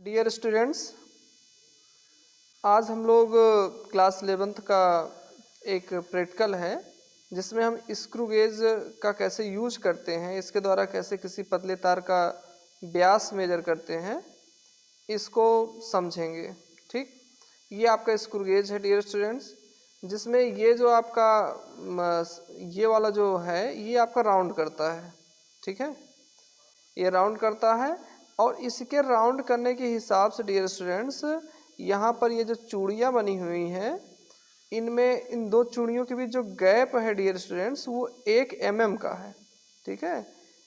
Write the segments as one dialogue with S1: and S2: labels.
S1: Dear students, आज हम लोग क्लास 11th का एक प्रैक्टिकल है जिसमें हम स्क्रू गेज का कैसे यूज करते हैं, इसके द्वारा कैसे किसी पतले तार का व्यास मेजर करते हैं, इसको समझेंगे। ठीक, ये आपका स्क्रू गेज है डियर स्टूडेंट्स, जिसमें ये जो आपका ये वाला जो है ये आपका राउंड करता है। ठीक है, ये राउंड करता है और इसके राउंड करने के हिसाब से डियर स्टूडेंट्स यहाँ पर ये जो चूड़ियाँ बनी हुई हैं, इनमें इन दो चूड़ियों के बीच जो गैप है डियर स्टूडेंट्स वो 1 mm का है। ठीक है,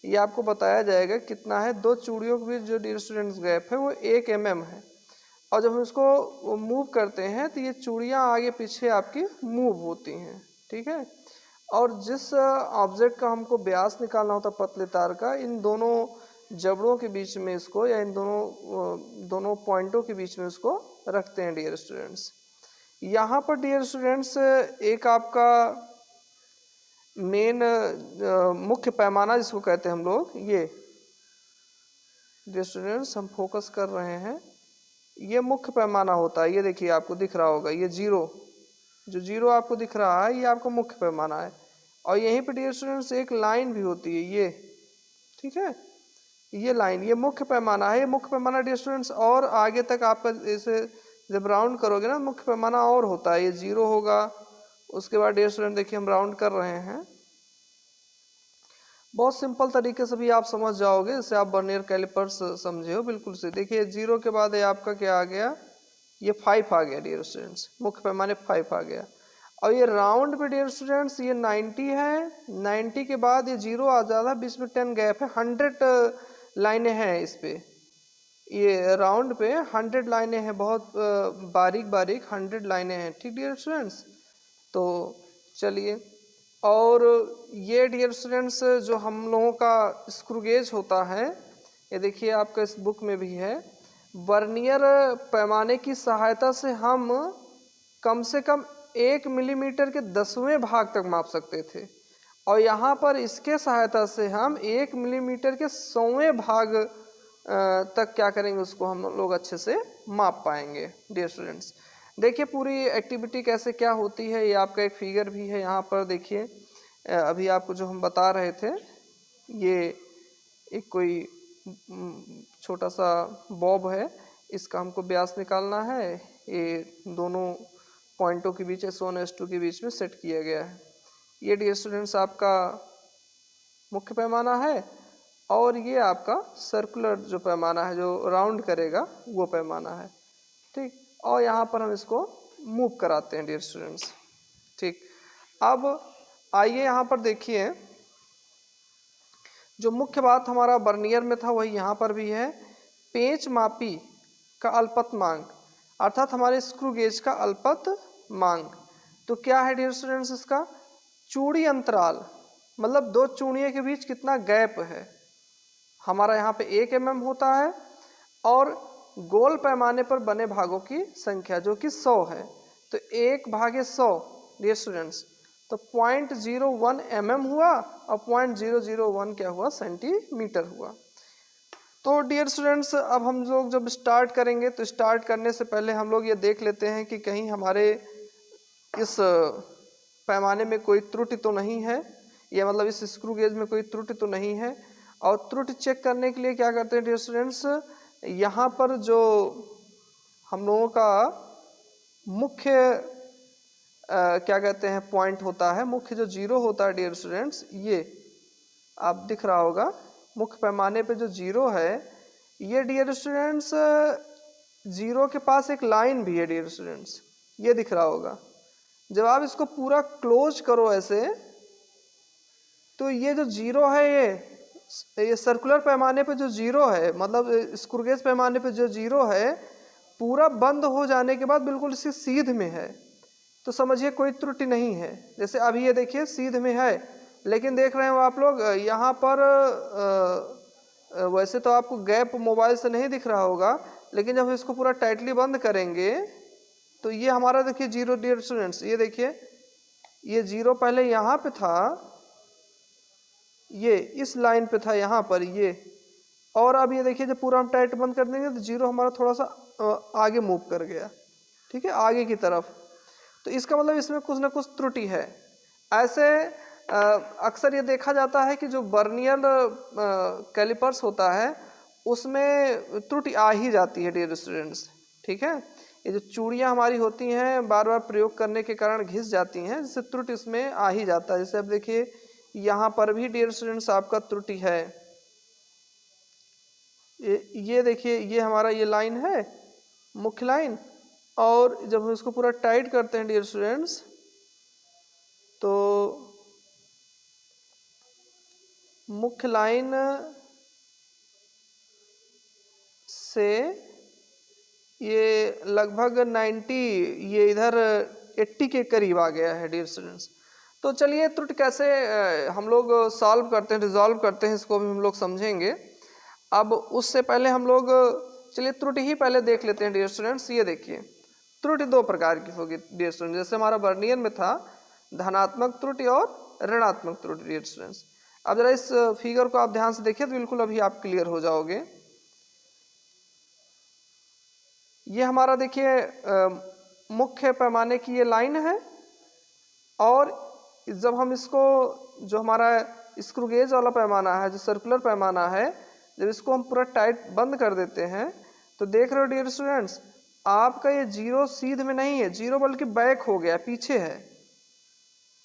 S1: ये आपको बताया जाएगा कितना है। दो चूड़ियों के बीच जो डियर स्टूडेंट्स गैप है वो 1 mm है, और जब हम इसको मूव करते हैं तो ये चूड़ियाँ आगे पीछे आपकी मूव होती हैं। ठीक है, और जिस ऑब्जेक्ट का हमको व्यास निकालना होता है पतले तार का, इन दोनों जबड़ों के बीच में इसको, या इन दोनों पॉइंटों के बीच में इसको रखते हैं डियर स्टूडेंट्स। यहाँ पर डियर स्टूडेंट्स एक आपका मेन मुख्य पैमाना जिसको कहते हैं हम लोग, ये डियर स्टूडेंट्स हम फोकस कर रहे हैं, ये मुख्य पैमाना होता है। ये देखिए आपको दिख रहा होगा, ये जो जीरो आपको दिख रहा है ये आपका मुख्य पैमाना है। और यहीं पे डियर स्टूडेंट्स एक लाइन भी होती है ये। ठीक है, ये लाइन ये मुख्य पैमाना है। ये मुख्य पैमाना डियर स्टूडेंट्स और आगे तक आपका इसे जब राउंड करोगे ना, मुख्य पैमाना और होता है, ये 0 होगा। उसके बाद डियर स्टूडेंट देखिए हम राउंड कर रहे हैं, बहुत सिंपल तरीके से भी आप समझ जाओगे, जैसे आप वर्नियर कैलिपर्स समझे हो बिल्कुल से। देखिए 0 के बाद ये आपका क्या आ गया, ये 5 आ गया डियर स्टूडेंट्स, मुख्य पैमाने 5 आ गया। और ये राउंड पे डियर स्टूडेंट्स ये 90 है, 90 के बाद ये 0 आ जाता है, बीच में 10 गैप है, 100 लाइनें हैं इस पे। ये राउंड पे 100 लाइनें हैं, बहुत बारीक बारीक 100 लाइनें हैं। ठीक डियर स्टूडेंट्स, तो चलिए, और ये डियर स्टूडेंट्स जो हम लोगों का स्क्रू गेज होता है, ये देखिए आपका इस बुक में भी है, वर्नियर पैमाने की सहायता से हम कम से कम 1 मिलीमीटर के 10वें भाग तक माप सकते थे, और यहाँ पर इसके सहायता से हम 1 मिलीमीटर के 100वें भाग तक क्या करेंगे, उसको हम लोग अच्छे से माप पाएंगे डियर स्टूडेंट्स। देखिए पूरी एक्टिविटी कैसे क्या होती है, ये आपका एक फिगर भी है यहाँ पर। देखिए अभी आपको जो हम बता रहे थे, ये एक कोई छोटा सा बॉब है, इसका हमको व्यास निकालना है। ये दोनों पॉइंटों के बीच S1 S2 के बीच में सेट किया गया है। ये डियर स्टूडेंट्स आपका मुख्य पैमाना है, और ये आपका सर्कुलर जो पैमाना है जो राउंड करेगा वो पैमाना है। ठीक, और यहाँ पर हम इसको मूव कराते हैं डियर स्टूडेंट्स। ठीक, अब आइए यहाँ पर देखिए, जो मुख्य बात हमारा वर्नियर में था वही यहाँ पर भी है। पेंच मापी का अल्पतमांक, अर्थात हमारे स्क्रू गेज का अल्पतमांक, तो क्या है डियर स्टूडेंट्स, इसका चूड़ी अंतराल, मतलब दो चूड़ियों के बीच कितना गैप है। हमारा यहाँ पे 1 mm होता है, और गोल पैमाने पर बने भागों की संख्या जो कि 100 है, तो 1/100 डियर स्टूडेंट्स, तो 0.01 mm हुआ, और 0.001 क्या हुआ, सेंटीमीटर हुआ। तो डियर स्टूडेंट्स अब हम लोग जब स्टार्ट करेंगे, तो स्टार्ट करने से पहले हम लोग ये देख लेते हैं कि कहीं हमारे इस पैमाने में कोई त्रुटि तो नहीं है, या मतलब इस स्क्रू गेज में कोई त्रुटि तो नहीं है। और त्रुटि चेक करने के लिए क्या करते हैं डियर स्टूडेंट्स, यहाँ पर जो हम लोगों का मुख्य क्या कहते हैं पॉइंट होता है, मुख्य जो 0 होता है डियर स्टूडेंट्स, ये आप दिख रहा होगा मुख्य पैमाने पे जो 0 है, ये डियर स्टूडेंट्स 0 के पास एक लाइन भी है डियर स्टूडेंट्स, ये दिख रहा होगा। जब आप इसको पूरा क्लोज करो ऐसे, तो ये जो 0 है, ये सर्कुलर पैमाने पे जो 0 है, मतलब स्क्रू गेज पैमाने पे जो 0 है, पूरा बंद हो जाने के बाद बिल्कुल इसी सीध में है, तो समझिए कोई त्रुटि नहीं है। जैसे अभी ये देखिए सीध में है, लेकिन देख रहे हो आप लोग यहाँ पर वैसे तो आपको गैप मोबाइल से नहीं दिख रहा होगा, लेकिन जब इसको पूरा टाइटली बंद करेंगे तो ये हमारा देखिए 0 डियर स्टूडेंट्स, ये देखिए ये 0 पहले यहाँ पे था, ये इस लाइन पे था यहाँ पर, ये और अब ये देखिए जब पूरा हम टाइट बंद कर देंगे तो जीरो हमारा थोड़ा सा आगे मूव कर गया, ठीक है, आगे की तरफ। तो इसका मतलब इसमें कुछ ना कुछ त्रुटि है। ऐसे अक्सर ये देखा जाता है कि जो बर्नियर कैलिपर्स होता है उसमें त्रुटि आ ही जाती है डियर स्टूडेंट्स, ठीक है। ये जो चूड़ियाँ हमारी होती हैं बार बार प्रयोग करने के कारण घिस जाती हैं, जिससे त्रुटि इसमें आ ही जाता है। जैसे अब देखिए यहाँ पर भी डियर स्टूडेंट्स आपका त्रुटि है। ये देखिए ये हमारा ये लाइन है मुख्य लाइन, और जब हम इसको पूरा टाइट करते हैं डियर स्टूडेंट्स तो मुख्य लाइन से ये लगभग 90 ये इधर 80 के करीब आ गया है डियर स्टूडेंट्स। तो चलिए त्रुटि कैसे हम लोग सॉल्व करते हैं, रिजॉल्व करते हैं, इसको भी हम लोग समझेंगे। अब उससे पहले हम लोग चलिए त्रुटि ही पहले देख लेते हैं डियर स्टूडेंट्स। ये देखिए त्रुटि दो प्रकार की होगी डियर स्टूडेंट्स, जैसे हमारा वर्नियर में था धनात्मक त्रुटि और ऋणात्मक त्रुटि डियर स्टूडेंट्स। अब जरा इस फिगर को आप ध्यान से देखिए तो बिल्कुल अभी आप क्लियर हो जाओगे। ये हमारा देखिए मुख्य पैमाने की ये लाइन है, और जब हम इसको जो हमारा स्क्रू गेज वाला पैमाना है, जो सर्कुलर पैमाना है, जब इसको हम पूरा टाइट बंद कर देते हैं तो देख रहे हो डियर स्टूडेंट्स आपका ये जीरो सीध में नहीं है, जीरो बल्कि बैक हो गया, पीछे है,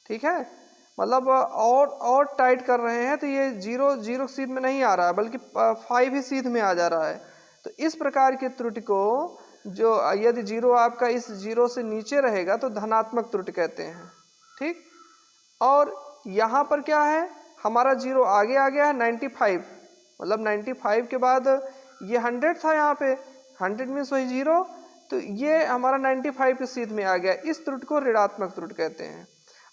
S1: ठीक है। मतलब और टाइट कर रहे हैं तो ये जीरो सीध में नहीं आ रहा है बल्कि 5 ही सीध में आ जा रहा है। तो इस प्रकार की त्रुटि को जो यदि जीरो आपका इस जीरो से नीचे रहेगा तो धनात्मक त्रुटि कहते हैं, ठीक। और यहाँ पर क्या है हमारा जीरो आगे आ गया है 95, मतलब 95 के बाद ये 100 था, यहाँ पे 100 मीन्स वही जीरो, तो ये हमारा 95 के सीध में आ गया। इस त्रुटि को ऋणात्मक त्रुटि कहते हैं।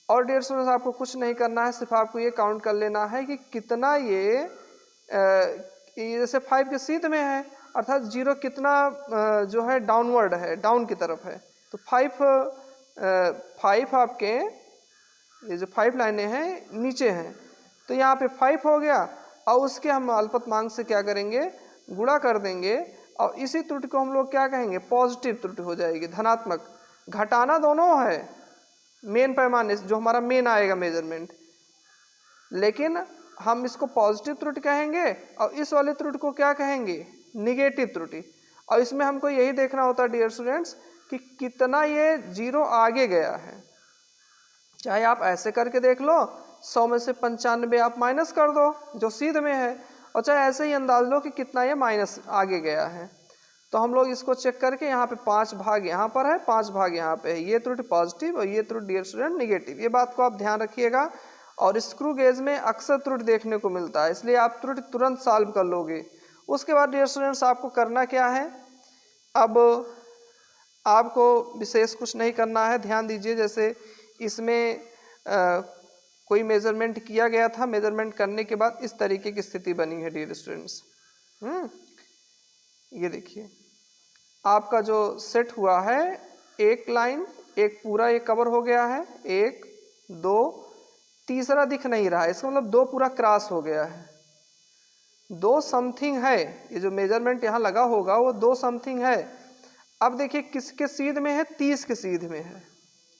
S1: और डियर स्टूडेंट्स आपको कुछ नहीं करना है, सिर्फ आपको ये काउंट कर लेना है कि कितना ये जैसे 5 के सीध में है अर्थात जीरो कितना जो है डाउनवर्ड है, डाउन की तरफ है। तो 5 आपके ये जो 5 लाइनें हैं नीचे हैं, तो यहाँ पे 5 हो गया, और उसके हम अल्पतमांक से क्या करेंगे गुणा कर देंगे, और इसी त्रुटि को हम लोग क्या कहेंगे पॉजिटिव त्रुटि हो जाएगी, धनात्मक। घटाना दोनों है मेन पैमाने से जो हमारा मेन आएगा मेजरमेंट, लेकिन हम इसको पॉजिटिव त्रुटि कहेंगे और इस वाले त्रुटि को क्या कहेंगे निगेटिव त्रुटि। और इसमें हमको यही देखना होता है डियर स्टूडेंट्स कि कितना ये जीरो आगे गया है। चाहे आप ऐसे करके देख लो 100 में से 95 आप माइनस कर दो जो सीध में है, और चाहे ऐसे ही अंदाज लो कि कितना ये माइनस आगे गया है। तो हम लोग इसको चेक करके यहाँ पे 5 भाग यहाँ पर है, 5 भाग यहाँ पे है, ये त्रुटि पॉजिटिव और ये त्रुटि डियर स्टूडेंट निगेटिव। ये बात को आप ध्यान रखिएगा। और स्क्रू गेज में अक्सर त्रुटि देखने को मिलता है, इसलिए आप त्रुटि तुरंत सॉल्व कर लोगे। उसके बाद डियर स्टूडेंट्स आपको करना क्या है, अब आपको विशेष कुछ नहीं करना है। ध्यान दीजिए जैसे इसमें कोई मेजरमेंट किया गया था, मेजरमेंट करने के बाद इस तरीके की स्थिति बनी है डियर स्टूडेंट्स। ये देखिए आपका जो सेट हुआ है एक लाइन एक पूरा ये कवर हो गया है, 1 2 तीसरा दिख नहीं रहा है, इसका मतलब 2 पूरा क्रॉस हो गया है, 2 समथिंग है। ये जो मेजरमेंट यहाँ लगा होगा वो 2 समथिंग है। अब देखिए किसके सीध में है 30 के सीध में है,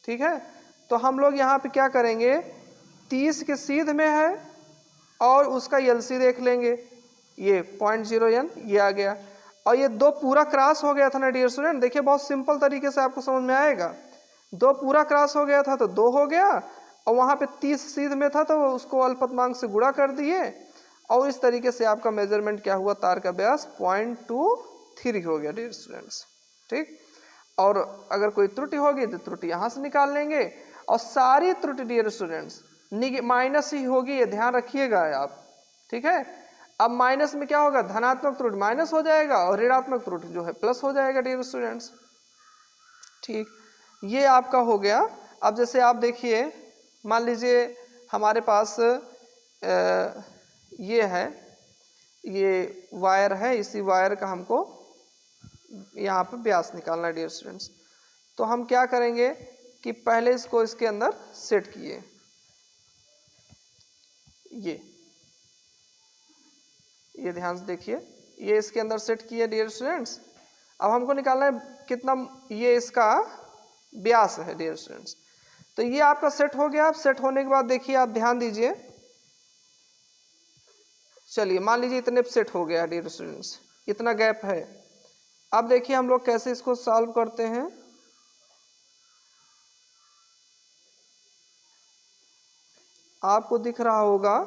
S1: ठीक है। तो हम लोग यहाँ पे क्या करेंगे 30 के सीध में है और उसका एलसी देख लेंगे, ये 0.0n ये आ गया, और ये 2 पूरा क्रॉस हो गया था ना डियर स्टूडेंट। देखिए बहुत सिंपल तरीके से आपको समझ में आएगा, 2 पूरा क्रॉस हो गया था तो 2 हो गया, और वहाँ पे 30 सीध में था तो उसको अल्पतमांक से गुणा कर दिए, और इस तरीके से आपका मेजरमेंट क्या हुआ तार का व्यास 0.23 हो गया डियर स्टूडेंट्स, ठीक। और अगर कोई त्रुटि होगी तो त्रुटि यहाँ से निकाल लेंगे, और सारी त्रुटि डियर स्टूडेंट्स माइनस ही होगी, ये ध्यान रखिएगा आप, ठीक है। अब माइनस में क्या होगा धनात्मक त्रुटि माइनस हो जाएगा और ऋणात्मक त्रुटि जो है प्लस हो जाएगा डियर स्टूडेंट्स, ठीक। ये आपका हो गया। अब जैसे आप देखिए मान लीजिए हमारे पास ये है, ये वायर है, इसी वायर का हमको यहाँ पे व्यास निकालना है डियर स्टूडेंट्स। तो हम क्या करेंगे कि पहले इसको इसके अंदर सेट किए, ये ध्यान से देखिए ये इसके अंदर सेट किया डियर स्टूडेंट्स। अब हमको निकालना है कितना ये इसका व्यास है डियर स्टूडेंट्स। तो ये आपका सेट हो गया। अब सेट होने के बाद देखिए आप ध्यान दीजिए, चलिए मान लीजिए इतने सेट हो गया डियर स्टूडेंट्स, इतना गैप है। अब देखिए हम लोग कैसे इसको सॉल्व करते हैं। आपको दिख रहा होगा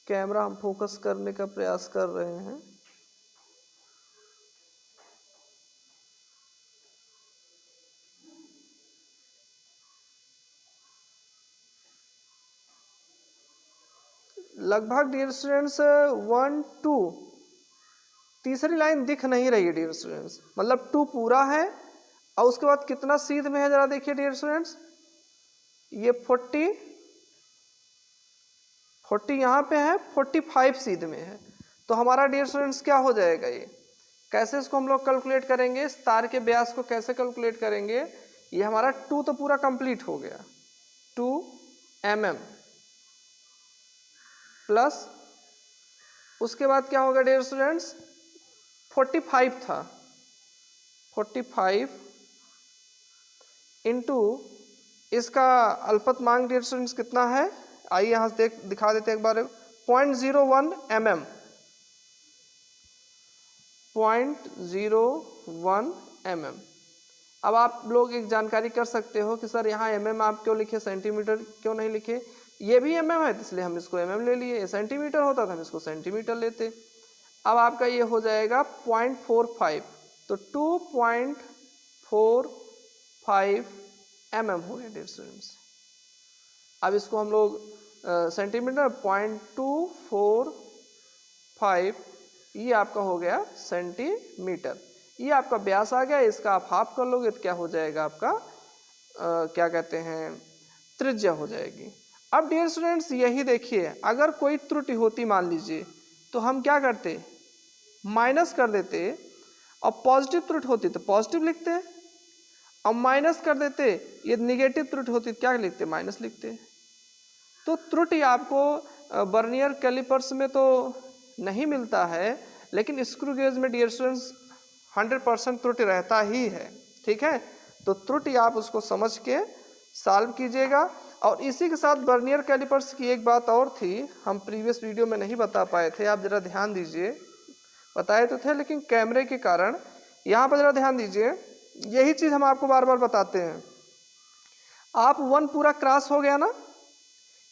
S1: कैमरा, हम फोकस करने का प्रयास कर रहे हैं। लगभग डियर स्टूडेंट्स 1 2 तीसरी लाइन दिख नहीं रही है डियर स्टूडेंट्स, मतलब 2 पूरा है और उसके बाद कितना सीध में है जरा देखिए डियर स्टूडेंट्स। ये 40 यहाँ पे है, 45 सीध में है। तो हमारा डियर स्टूडेंट्स क्या हो जाएगा, ये कैसे इसको हम लोग कैलकुलेट करेंगे, इस तार के व्यास को कैसे कैलकुलेट करेंगे। ये हमारा 2 तो पूरा कंप्लीट हो गया, 2 mm प्लस उसके बाद क्या होगा डियर स्टूडेंट्स 45 था, 45 इंटू इसका अल्पतमांक डियर स्टूडेंट्स कितना है, आइए यहाँ से दिखा देते हैं एक बार, 0.01 mm, 0.01 mm। अब आप लोग एक जानकारी कर सकते हो कि सर यहाँ mm आप क्यों लिखे, सेंटीमीटर क्यों नहीं लिखे। ये भी mm है इसलिए हम इसको mm ले लिए, सेंटीमीटर होता था हम इसको सेंटीमीटर लेते। अब आपका ये हो जाएगा 0.45, तो 2.45 mm हो गया डियर स्टूडेंट्स। अब इसको हम लोग सेंटीमीटर 0.245 ये आपका हो गया सेंटीमीटर। ये आपका व्यास आ गया, इसका आप हाफ कर लोगे तो क्या हो जाएगा आपका क्या कहते हैं त्रिज्या हो जाएगी। अब डियर स्टूडेंट्स यही देखिए, अगर कोई त्रुटि होती मान लीजिए तो हम क्या करते, माइनस कर देते, और पॉजिटिव त्रुटि होती तो पॉजिटिव लिखते, अब माइनस कर देते, ये निगेटिव त्रुटि होती क्या लिखते, माइनस लिखते। तो त्रुटि आपको वर्नियर कैलिपर्स में तो नहीं मिलता है, लेकिन स्क्रू गेज में डियर स्टूडेंट्स 100% त्रुटि रहता ही है, ठीक है। तो त्रुटि आप उसको समझ के सॉल्व कीजिएगा। और इसी के साथ वर्नियर कैलिपर्स की एक बात और थी, हम प्रीवियस वीडियो में नहीं बता पाए थे, आप जरा ध्यान दीजिए, बताए तो थे लेकिन कैमरे के कारण यहाँ पर जरा ध्यान दीजिए, यही चीज़ हम आपको बार बार बताते हैं। आप 1 पूरा क्रॉस हो गया ना,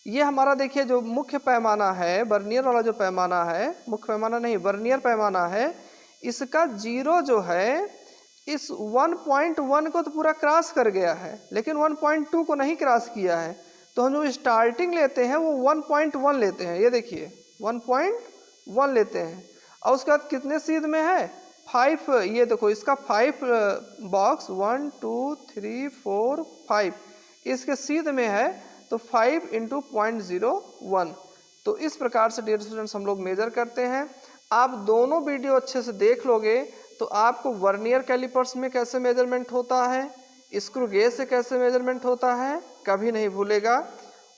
S1: ये हमारा देखिए जो मुख्य पैमाना है, वर्नियर वाला जो पैमाना है, मुख्य पैमाना नहीं वर्नियर पैमाना है, इसका 0 जो है इस 1.1 को तो पूरा क्रॉस कर गया है, लेकिन 1.2 को नहीं क्रॉस किया है। तो हम जो स्टार्टिंग लेते हैं वो 1.1 लेते हैं, ये देखिए 1.1 लेते हैं, और उसके बाद कितने सीध में है 5, ये देखो इसका 5 बॉक्स 1 2 3 4 5 इसके सीध में है, तो 5 इंटू 0.01। तो इस प्रकार से डियर स्टूडेंट्स हम लोग मेजर करते हैं। आप दोनों वीडियो अच्छे से देख लोगे तो आपको वर्नियर कैलिपर्स में कैसे मेजरमेंट होता है, स्क्रू गेज से कैसे मेजरमेंट होता है, कभी नहीं भूलेगा।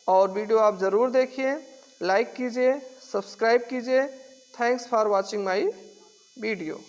S1: और वीडियो आप ज़रूर देखिए, लाइक कीजिए, सब्सक्राइब कीजिए। Thanks for watching my video.